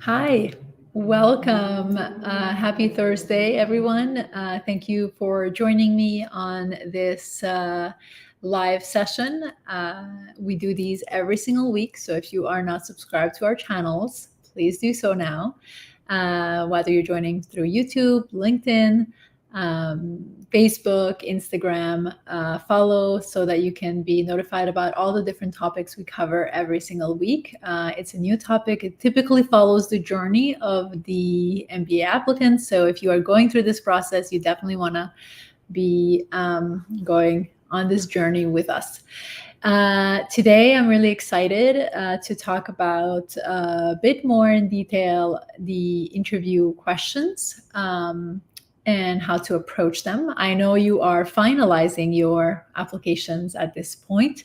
Hi, welcome. Happy Thursday, everyone. Thank you for joining me on this live session. We do these every single week, so if you are not subscribed to our channels, please do so now. Whether you're joining through YouTube, LinkedIn, Facebook, Instagram, follow so that you can be notified about all the different topics we cover every single week. It's a new topic. It typically follows the journey of the MBA applicants. So if you are going through this process, you definitely want to be going on this journey with us. Today, I'm really excited to talk about a bit more in detail the interview questions and how to approach them. I know you are finalizing your applications at this point,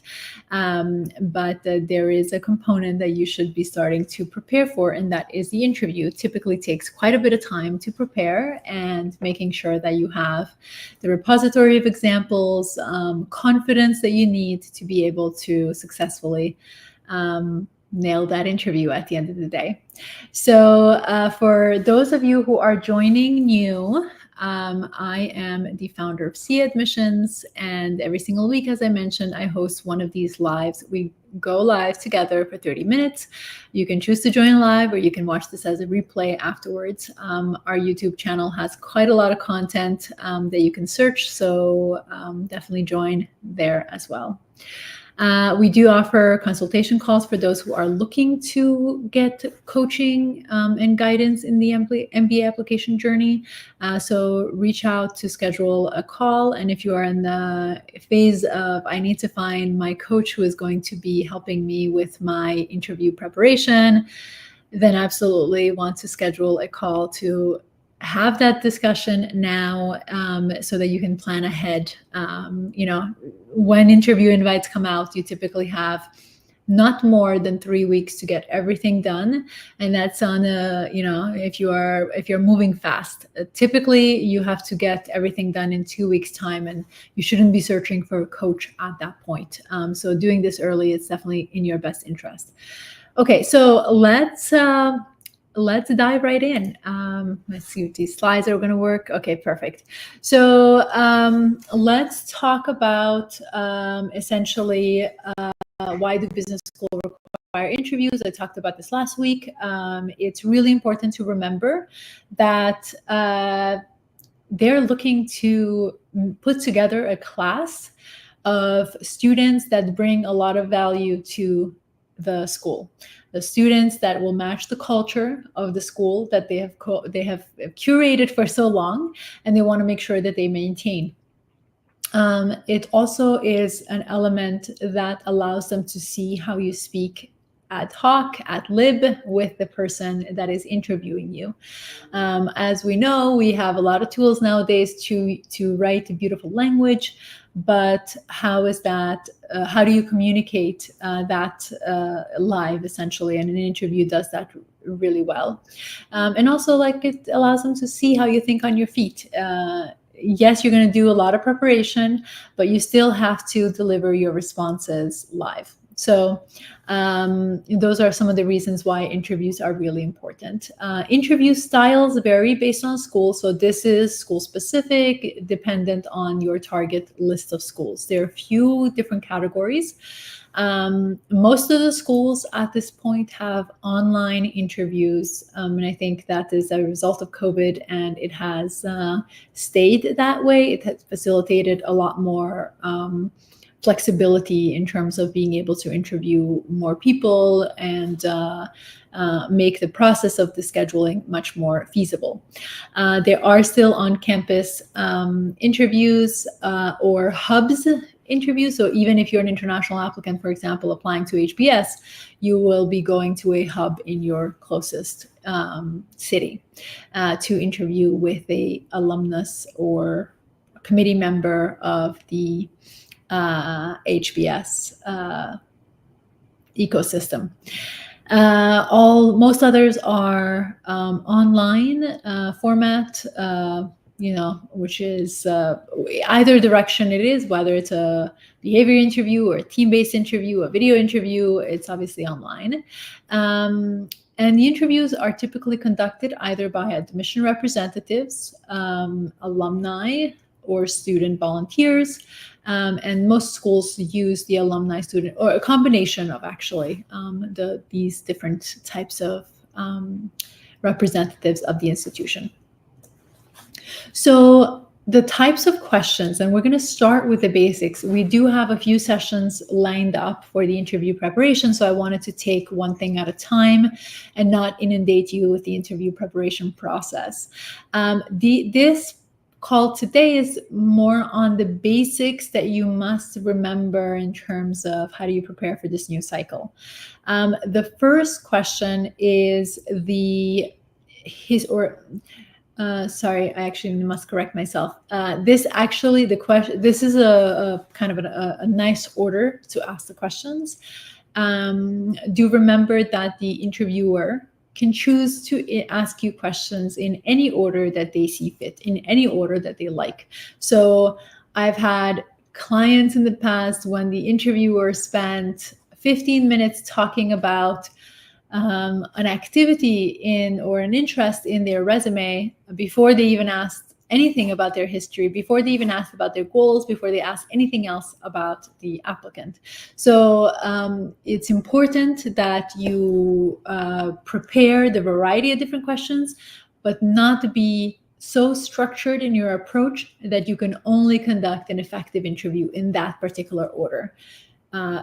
but there is a component that you should be starting to prepare for, and that is the interview. It typically takes quite a bit of time to prepare, and making sure that you have the repository of examples, confidence that you need to be able to successfully nail that interview at the end of the day. So for those of you who are joining new, I am the founder of C Admissions, and every single week, as I mentioned, I host one of these lives. We go live together for 30 minutes. You can choose to join live, or you can watch this as a replay afterwards. Our YouTube channel has quite a lot of content that you can search, so definitely join there as well. We do offer consultation calls for those who are looking to get coaching and guidance in the MBA application journey. So reach out to schedule a call. And if you are in the phase of, I need to find my coach who is going to be helping me with my interview preparation, then absolutely want to schedule a call to have that discussion now, so that you can plan ahead. When interview invites come out, you typically have not more than 3 weeks to get everything done, and that's on a, if you're moving fast. Typically, you have to get everything done in 2 weeks' time, and you shouldn't be searching for a coach at that point. So doing this early is definitely in your best interest. Okay, so let's dive right in. Let's see if these slides are going to work. Okay, perfect. So let's talk about essentially why do business school require interviews. I talked about this last week. It's really important to remember that they're looking to put together a class of students that bring a lot of value to the school. The students that will match the culture of the school that they have curated for so long, and they want to make sure that they maintain. It also is an element that allows them to see how you speak ad hoc, ad lib, with the person that is interviewing you. As we know, we have a lot of tools nowadays to write a beautiful language, but how is that? How do you communicate that live, essentially? And an interview does that really well. And also, it allows them to see how you think on your feet. Yes, you're going to do a lot of preparation, but you still have to deliver your responses live. So those are some of the reasons why interviews are really important. Interview styles vary based on school. So this is school specific, dependent on your target list of schools. There are a few different categories. Most of the schools at this point have online interviews, and I think that is a result of COVID, and it has stayed that way. It has facilitated a lot more flexibility in terms of being able to interview more people and make the process of the scheduling much more feasible. There are still on-campus interviews or hubs interviews. So even if you're an international applicant, for example, applying to HBS, you will be going to a hub in your closest city to interview with a alumnus or a committee member of the HBS ecosystem. Most others are online format, which is either direction it is, whether it's a behavior interview or a team-based interview, a video interview, it's obviously online. And the interviews are typically conducted either by admission representatives, alumni, or student volunteers. And most schools use the alumni student, or a combination of actually these different types of representatives of the institution. So the types of questions, and we're going to start with the basics. We do have a few sessions lined up for the interview preparation, so I wanted to take one thing at a time and not inundate you with the interview preparation process. This call today is more on the basics that you must remember in terms of how do you prepare for this new cycle. The first question is sorry, I actually must correct myself. This is a kind of a nice order to ask the questions. Do remember that the interviewer can choose to ask you questions in any order that they see fit, in any order that they like. So I've had clients in the past when the interviewer spent 15 minutes talking about an activity or an interest in their resume before they even asked anything about their history, before they even asked about their goals, before they asked anything else about the applicant. So it's important that you prepare the variety of different questions, but not be so structured in your approach that you can only conduct an effective interview in that particular order.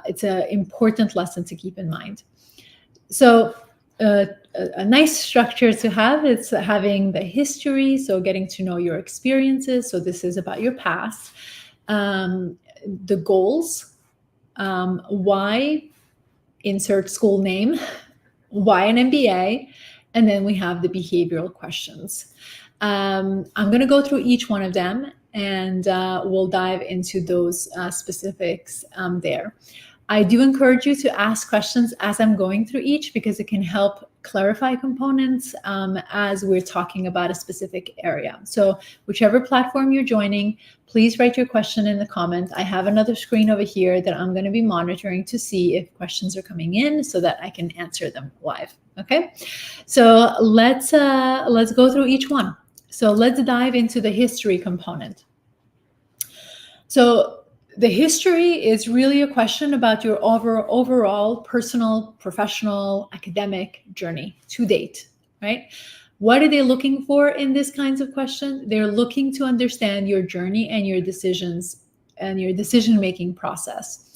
It's an important lesson to keep in mind. So a nice structure to have is having the history, so getting to know your experiences. So this is about your past, the goals, why, insert school name, why an MBA, and then we have the behavioral questions. I'm going to go through each one of them, and we'll dive into those specifics there. I do encourage you to ask questions as I'm going through each, because it can help clarify components as we're talking about a specific area. So whichever platform you're joining, please write your question in the comments. I have another screen over here that I'm going to be monitoring to see if questions are coming in so that I can answer them live. Okay, so let's go through each one. So let's dive into the history component. So the history is really a question about your overall personal, professional, academic journey to date, right? What are they looking for in this kinds of question? They're looking to understand your journey and your decisions and your decision-making process.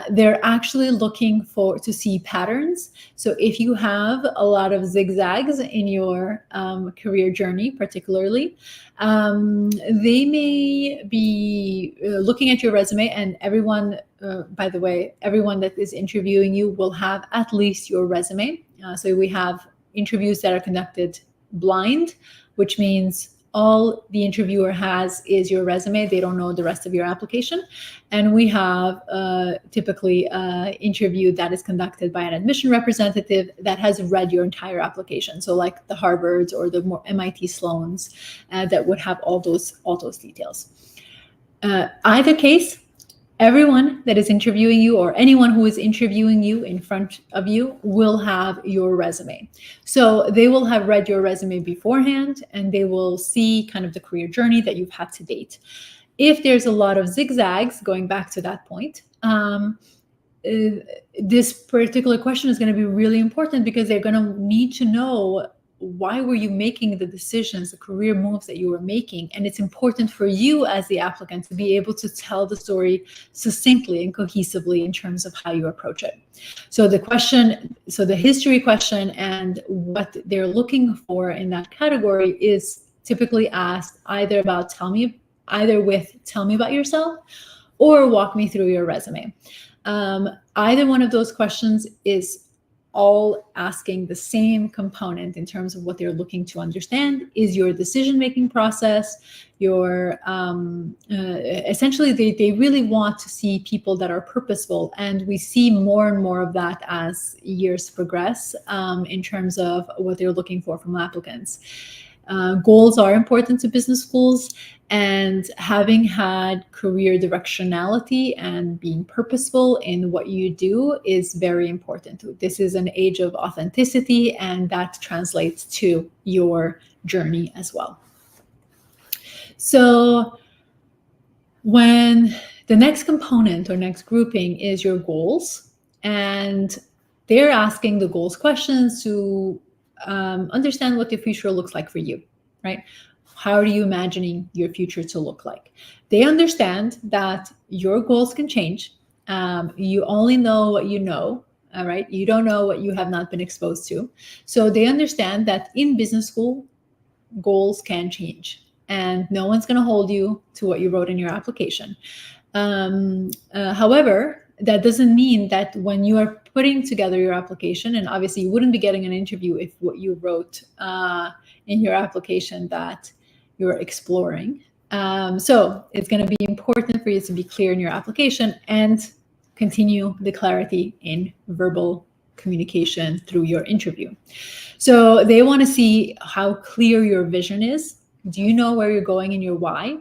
They're actually looking to see patterns. So if you have a lot of zigzags in your career journey, particularly, they may be looking at your resume, and everyone, by the way, everyone that is interviewing you will have at least your resume. So we have interviews that are conducted blind, which means all the interviewer has is your resume. They don't know the rest of your application. And we have typically an interview that is conducted by an admission representative that has read your entire application. So like the Harvards or the more MIT Sloans that would have all those details. Either case, everyone that is interviewing you, or anyone who is interviewing you in front of you, will have your resume. So they will have read your resume beforehand, and they will see kind of the career journey that you've had to date. If there's a lot of zigzags, going back to that point, this particular question is going to be really important, because they're going to need to know, why were you making the decisions, the career moves that you were making? And it's important for you as the applicant to be able to tell the story succinctly and cohesively in terms of how you approach it. So the history question and what they're looking for in that category is typically asked either tell me about yourself, or walk me through your resume. Either one of those questions is all asking the same component in terms of what they're looking to understand is your decision-making process. Your essentially, they really want to see people that are purposeful, and we see more and more of that as years progress in terms of what they're looking for from applicants. Goals are important to business schools, and having had career directionality and being purposeful in what you do is very important. This is an age of authenticity, and that translates to your journey as well. So when the next component or next grouping is your goals, and they're asking the goals questions to understand what the future looks like for you, right? How are you imagining your future to look like? They understand that your goals can change. You only know what you know, all right? You don't know what you have not been exposed to. So they understand that in business school, goals can change, and no one's going to hold you to what you wrote in your application. However, that doesn't mean that when you are putting together your application, and obviously you wouldn't be getting an interview if what you wrote in your application that you're exploring. So it's going to be important for you to be clear in your application and continue the clarity in verbal communication through your interview. So they want to see how clear your vision is. Do you know where you're going and your why?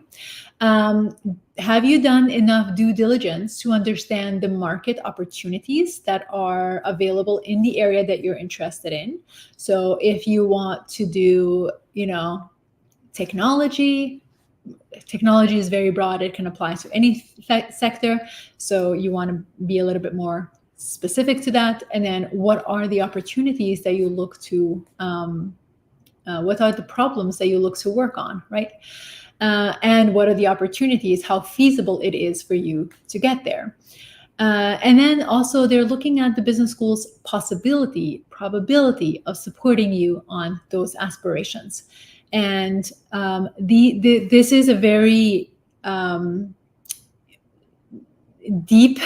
Have you done enough due diligence to understand the market opportunities that are available in the area that you're interested in? So if you want to do, technology is very broad. It can apply to any sector. So you want to be a little bit more specific to that. And then what are the opportunities that you look to, what are the problems that you look to work on, right? And what are the opportunities, how feasible it is for you to get there. And then also they're looking at the business school's probability of supporting you on those aspirations. And this is a very deep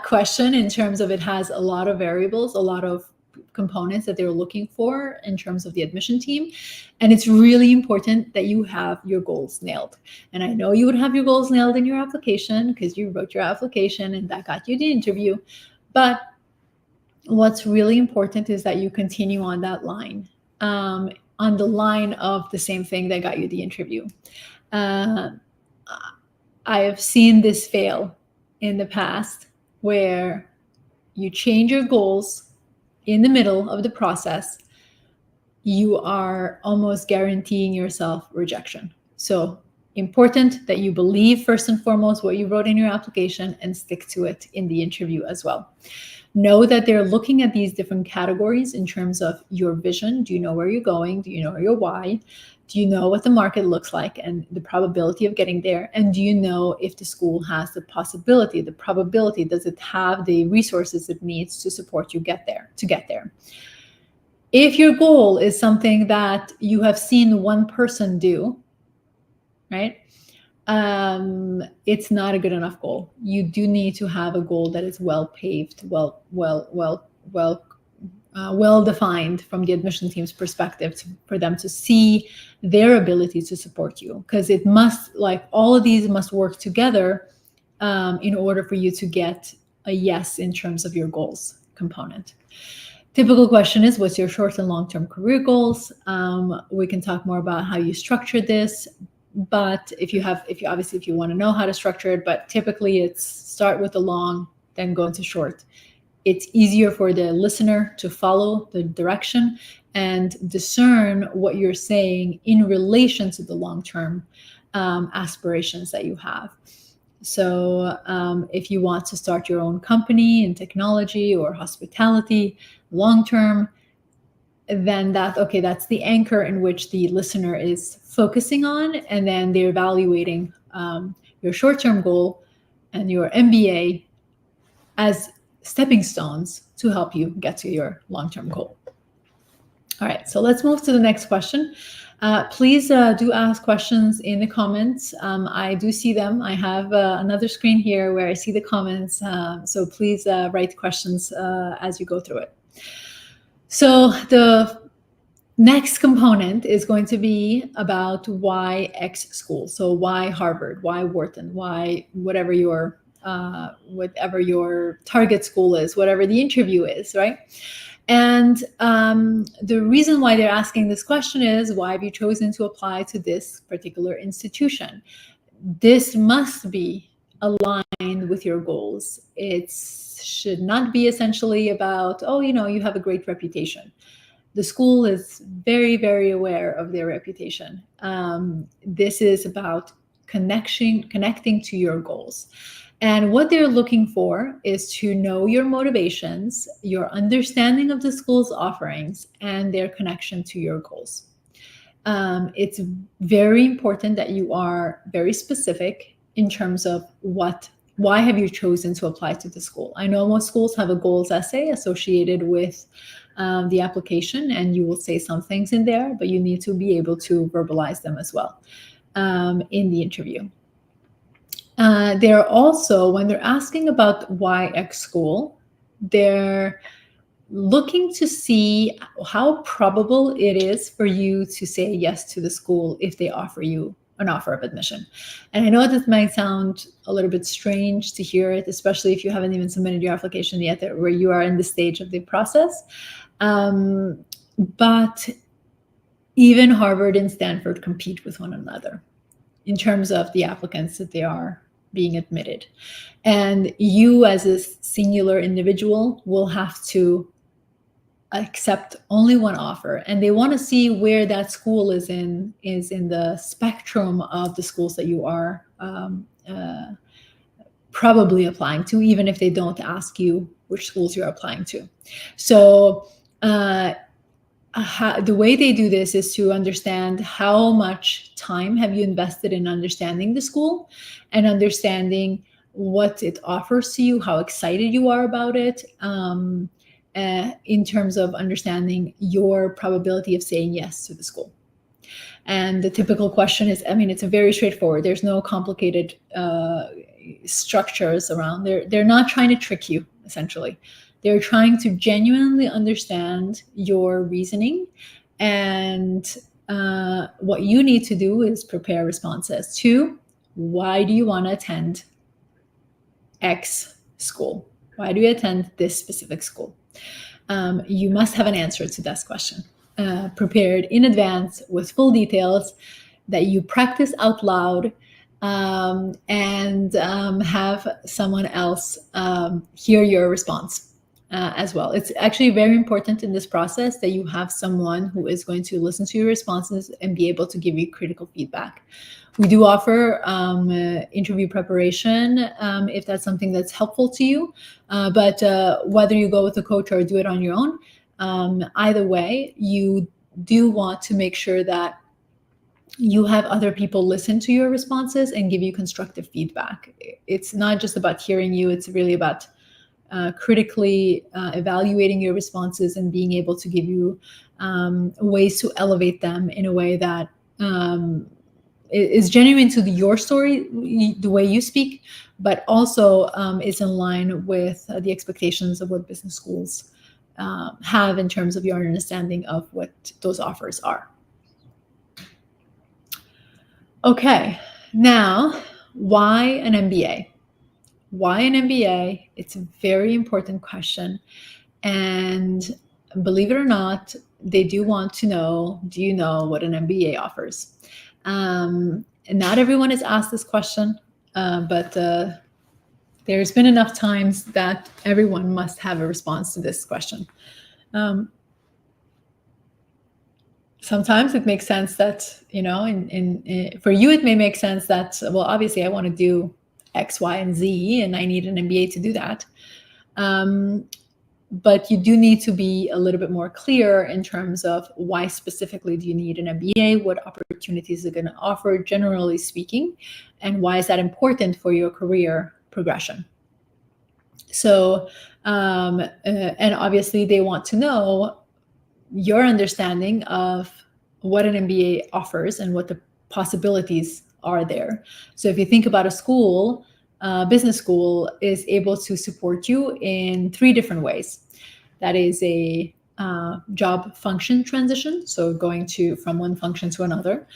question in terms of it has a lot of variables, a lot of components that they're looking for in terms of the admission team. And it's really important that you have your goals nailed. And I know you would have your goals nailed in your application because you wrote your application and that got you the interview. But what's really important is that you continue on that line, on the line of the same thing that got you the interview. I have seen this fail in the past where you change your goals in the middle of the process. You are almost guaranteeing yourself rejection. So important that you believe first and foremost what you wrote in your application and stick to it in the interview as well. Know that they're looking at these different categories in terms of your vision. Do you know where you're going? Do you know your why? Do you know what the market looks like and the probability of getting there? And do you know if the school has the possibility, the probability, does it have the resources it needs to support you get there? If your goal is something that you have seen one person do, right? It's not a good enough goal. You do need to have a goal that is well paved, well defined from the admission team's perspective for them to see their ability to support you, because it must, like, all of these must work together in order for you to get a yes in terms of your goals component. Typical question is, what's your short and long-term career goals? We can talk more about how you structure this, but if you want to know how to structure it, but typically it's start with the long, then go into short. It's easier for the listener to follow the direction and discern what you're saying in relation to the long-term aspirations that you have. So if you want to start your own company in technology or hospitality long-term, then that's the anchor in which the listener is focusing on, and then they're evaluating your short-term goal and your MBA as stepping stones to help you get to your long-term goal. All right, so let's move to the next question. Please do ask questions in the comments. I do see them. I have another screen here where I see the comments. So please write questions as you go through it. So the next component is going to be about why X school. So why Harvard, why Wharton, why whatever your target school is, whatever the interview is, right? And the reason why they're asking this question is, why have you chosen to apply to this particular institution? This must be aligned with your goals. It should not be essentially about, oh, you have a great reputation. The school is very, very aware of their reputation. This is about connecting to your goals. And what they're looking for is to know your motivations, your understanding of the school's offerings, and their connection to your goals. It's very important that you are very specific in terms of why have you chosen to apply to the school. I know most schools have a goals essay associated with the application, and you will say some things in there, but you need to be able to verbalize them as well in the interview. They're also, when they're asking about why X school, they're looking to see how probable it is for you to say yes to the school if they offer you an offer of admission. And I know this might sound a little bit strange to hear it, especially if you haven't even submitted your application yet, where you are in the stage of the process. But even Harvard and Stanford compete with one another in terms of the applicants that they are being admitted. And you as a singular individual will have to accept only one offer, and they want to see where that school is in the spectrum of the schools that you are probably applying to, even if they don't ask you which schools you're applying to. So the way they do this is to understand how much time have you invested in understanding the school and understanding what it offers to you, how excited you are about it, in terms of understanding your probability of saying yes to the school. And the typical question is, it's a very straightforward. There's no complicated structures around. They're not trying to trick you, essentially. They're trying to genuinely understand your reasoning, and what you need to do is prepare responses to, why do you want to attend X school? Why do you attend this specific school? You must have an answer to this question, prepared in advance with full details that you practice out loud, and have someone else hear your response as well. It's actually very important in this process that you have someone who is going to listen to your responses and be able to give you critical feedback. We do offer interview preparation if that's something that's helpful to you. But whether you go with a coach or do it on your own, either way, you do want to make sure that you have other people listen to your responses and give you constructive feedback. It's not just about hearing you, it's really about critically evaluating your responses and being able to give you ways to elevate them in a way that is genuine to your story, the way you speak, but also is in line with the expectations of what business schools have in terms of your understanding of what those offers are. Okay, now, why an MBA? Why an MBA? It's a very important question. And believe it or not, they do want to know, do you know what an MBA offers? And not everyone is asked this question, but there's been enough times that everyone must have a response to this question. Sometimes it makes sense that, for you, it may make sense that, well, obviously I want to do X, Y, and Z, and I need an MBA to do that. But you do need to be a little bit more clear in terms of why specifically do you need an MBA, what opportunities are going to offer, generally speaking, and why is that important for your career progression. So, and obviously they want to know your understanding of what an MBA offers and what the possibilities are there. So if you think about a school, business school is able to support you in 3 different ways. That is a job function transition, so going from one function to another.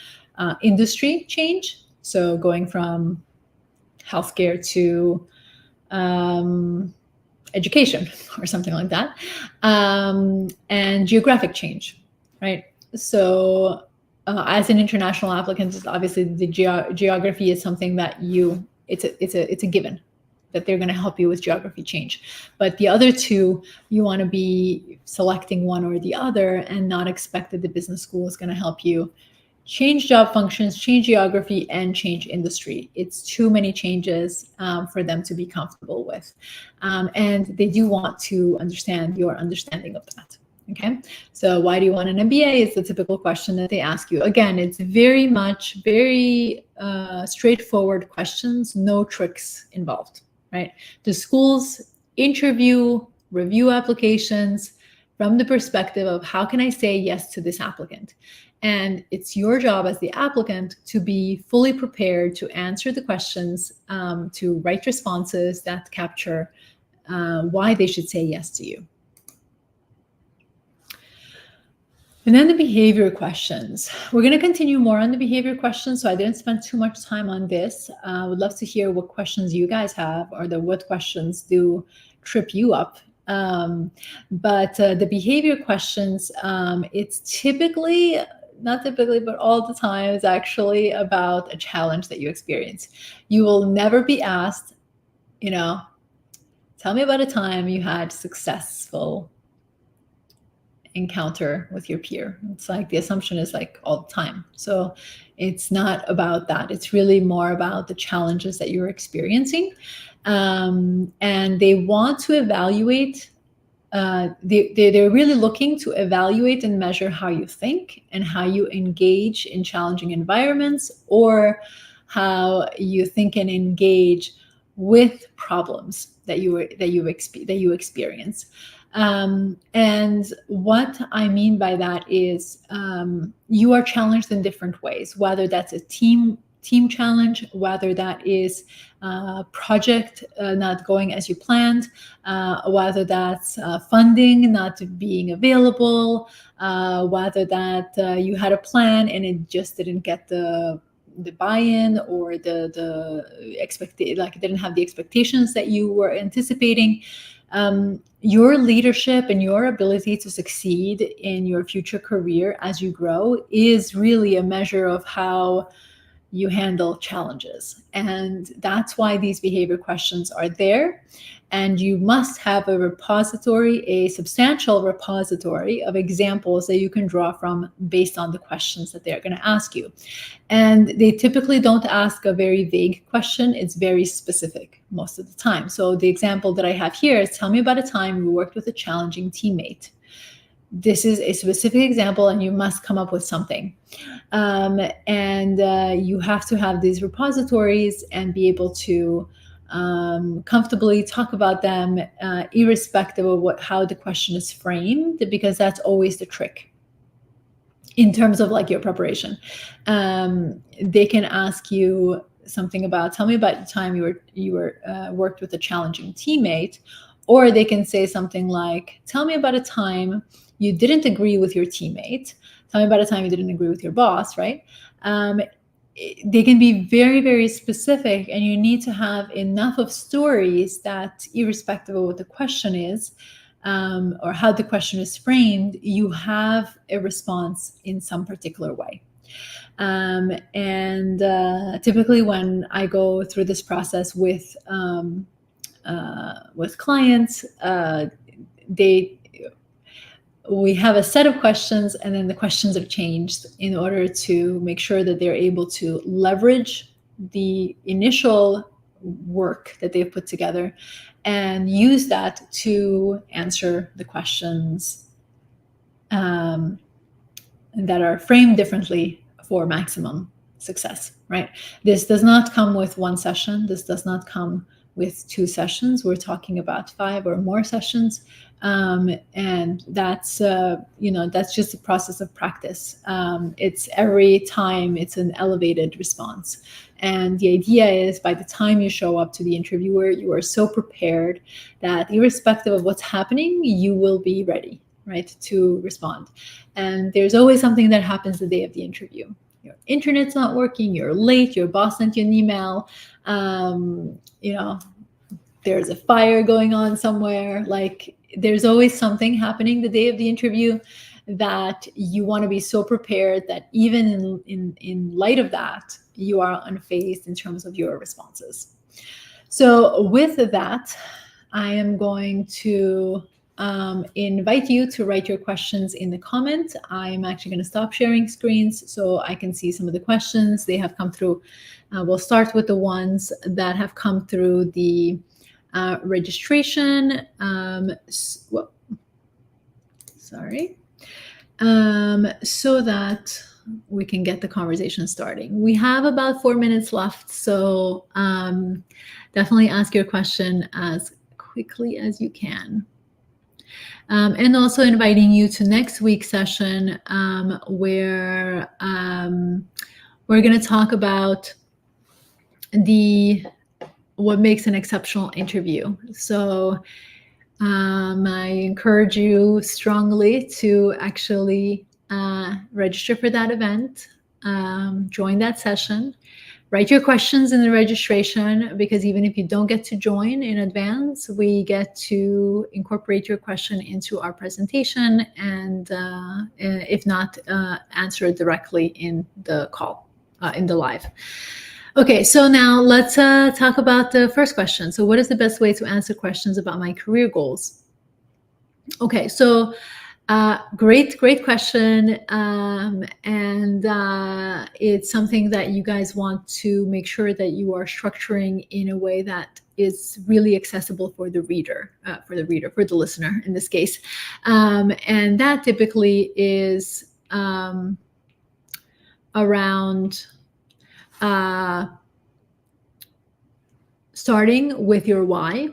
Industry change, so going from healthcare to education or something like that, and geographic change, right? So as an international applicant, obviously the geography is something that it's a given that they're going to help you with geography change. But the other two, you want to be selecting one or the other and not expect that the business school is going to help you change job functions, change geography, and change industry. It's too many changes for them to be comfortable with. And they do want to understand your understanding of that. Okay, so why do you want an MBA is the typical question that they ask you. Again, it's very straightforward questions, no tricks involved, right? The schools review applications from the perspective of how can I say yes to this applicant? And it's your job as the applicant to be fully prepared to answer the questions, to write responses that capture why they should say yes to you. And then the behavior questions. We're going to continue more on the behavior questions, so I didn't spend too much time on this. I would love to hear what questions you guys have, or what questions do trip you up. But the behavior questions, it's not typically, but all the time, is actually about a challenge that you experience. You will never be asked, tell me about a time you had successful encounter with your peer. It's like the assumption is like all the time. So it's not about that. It's really more about the challenges that you're experiencing. And they want to evaluate, they're really looking to evaluate and measure how you think and how you engage in challenging environments, or how you think and engage with problems that you experience. And what I mean by that is you are challenged in different ways, whether that's a team challenge, whether that is a project not going as you planned, whether that's funding not being available, whether that you had a plan and it just didn't get the buy-in, or it didn't have the expectations that you were anticipating. Your leadership and your ability to succeed in your future career as you grow is really a measure of how you handle challenges. And that's why these behavior questions are there. And you must have a substantial repository of examples that you can draw from based on the questions that they're going to ask you. And they typically don't ask a very vague question. It's very specific most of the time. So the example that I have here is, tell me about a time you worked with a challenging teammate. This is a specific example, and you must come up with something. And you have to have these repositories and be able to comfortably talk about them, irrespective of how the question is framed, because that's always the trick in terms of like your preparation. They can ask you something about, tell me about the time you worked with a challenging teammate, or they can say something like, tell me about a time you didn't agree with your teammate. Tell me about a time you didn't agree with your boss, right? They can be very, very specific, and you need to have enough of stories that, irrespective of what the question is, or how the question is framed, you have a response in some particular way. And typically when I go through this process with clients, we have a set of questions, and then the questions are changed in order to make sure that they're able to leverage the initial work that they've put together and use that to answer the questions that are framed differently for maximum success, right? This does not come with one session. This does not come with 2 sessions. We're talking about 5 or more sessions. And that's just a process of practice. It's every time it's an elevated response. And the idea is, by the time you show up to the interviewer, you are so prepared that irrespective of what's happening, you will be ready, right, to respond. And there's always something that happens the day of the interview. Your internet's not working, you're late, your boss sent you an email, there's a fire going on somewhere. Like there's always something happening the day of the interview that you want to be so prepared that even in light of that, you are unfazed in terms of your responses. So with that, I am going to invite you to write your questions in the comment. I'm actually going to stop sharing screens so I can see some of the questions. They have come through. We'll start with the ones that have come through the registration. So that we can get the conversation starting. We have about 4 minutes left, so definitely ask your question as quickly as you can. And also inviting you to next week's session where we're going to talk about what makes an exceptional interview. So I encourage you strongly to actually register for that event, join that session, write your questions in the registration, because even if you don't get to join in advance, we get to incorporate your question into our presentation, and if not, answer it directly in the call, in the live. Okay, so now let's talk about the first question. So what is the best way to answer questions about my career goals? Okay, so great question. And it's something that you guys want to make sure that you are structuring in a way that is really accessible for the reader, for the listener in this case. And that typically is around starting with your why.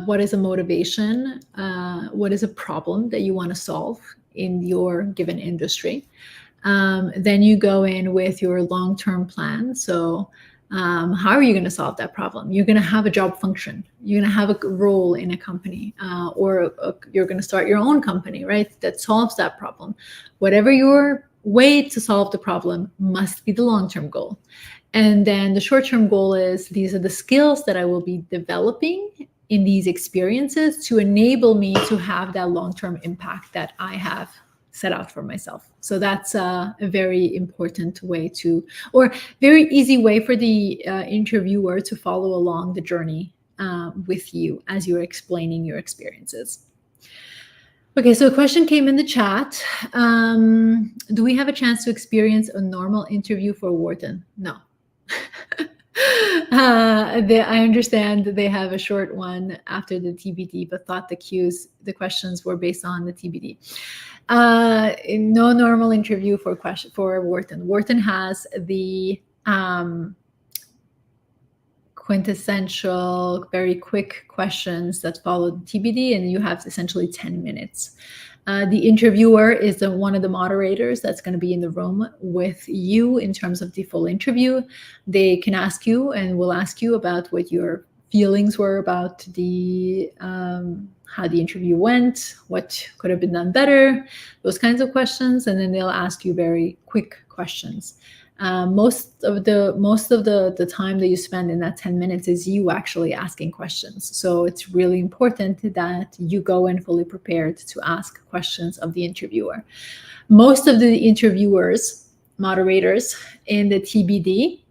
What is a motivation? What is a problem that you want to solve in your given industry? Then you go in with your long-term plan. So how are you going to solve that problem? You're going to have a job function. You're going to have a role in a company, or you're going to start your own company, right? That solves that problem. Whatever your way to solve the problem must be the long-term goal. And then the short-term goal is, these are the skills that I will be developing in these experiences to enable me to have that long-term impact that I have set out for myself. So that's a very important way to, or very easy way for the interviewer to follow along the journey with you as you're explaining your experiences. Okay, so a question came in the chat. Do we have a chance to experience a normal interview for Wharton? No. I understand that they have a short one after the TBD, but thought the questions were based on the TBD. No normal interview for Wharton. Wharton has the quintessential, very quick questions that follow the TBD, and you have essentially 10 minutes. The interviewer is one of the moderators that's going to be in the room with you in terms of the full interview. They can ask you and will ask you about what your feelings were about the how the interview went, what could have been done better, those kinds of questions, and then they'll ask you very quick questions. Most of the time that you spend in that 10 minutes is you actually asking questions. So it's really important that you go in fully prepared to ask questions of the interviewer. Most of the moderators in the TBD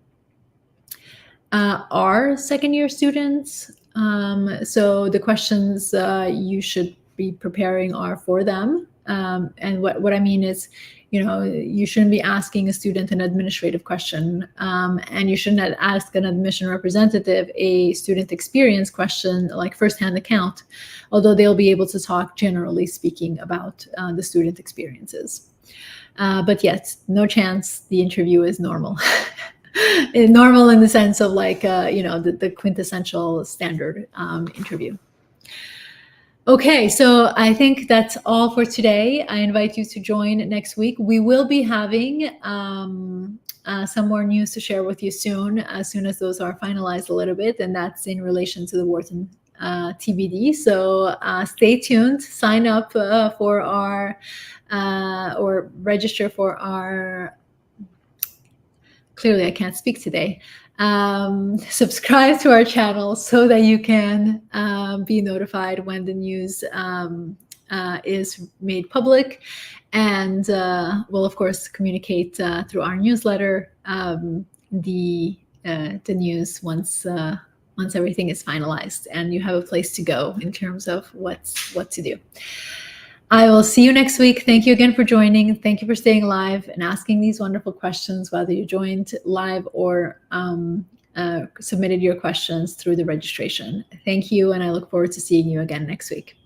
are second-year students. So the questions you should be preparing are for them. And what I mean is, you shouldn't be asking a student an administrative question, and you shouldn't ask an admission representative a student experience question like firsthand account, although they'll be able to talk generally speaking about the student experiences. But yet, no chance the interview is normal. Normal in the sense of like, the quintessential standard interview. Okay, so I think that's all for today. I invite you to join next week. We will be having some more news to share with you soon as those are finalized a little bit, and that's in relation to the Wharton TBD. So stay tuned, sign up for our, or register for our, clearly I can't speak today, Subscribe to our channel so that you can be notified when the news is made public, and we'll of course communicate through our newsletter the news once everything is finalized and you have a place to go in terms of what to do. I will see you next week. Thank you again for joining. Thank you for staying live and asking these wonderful questions, whether you joined live or submitted your questions through the registration. Thank you, and I look forward to seeing you again next week.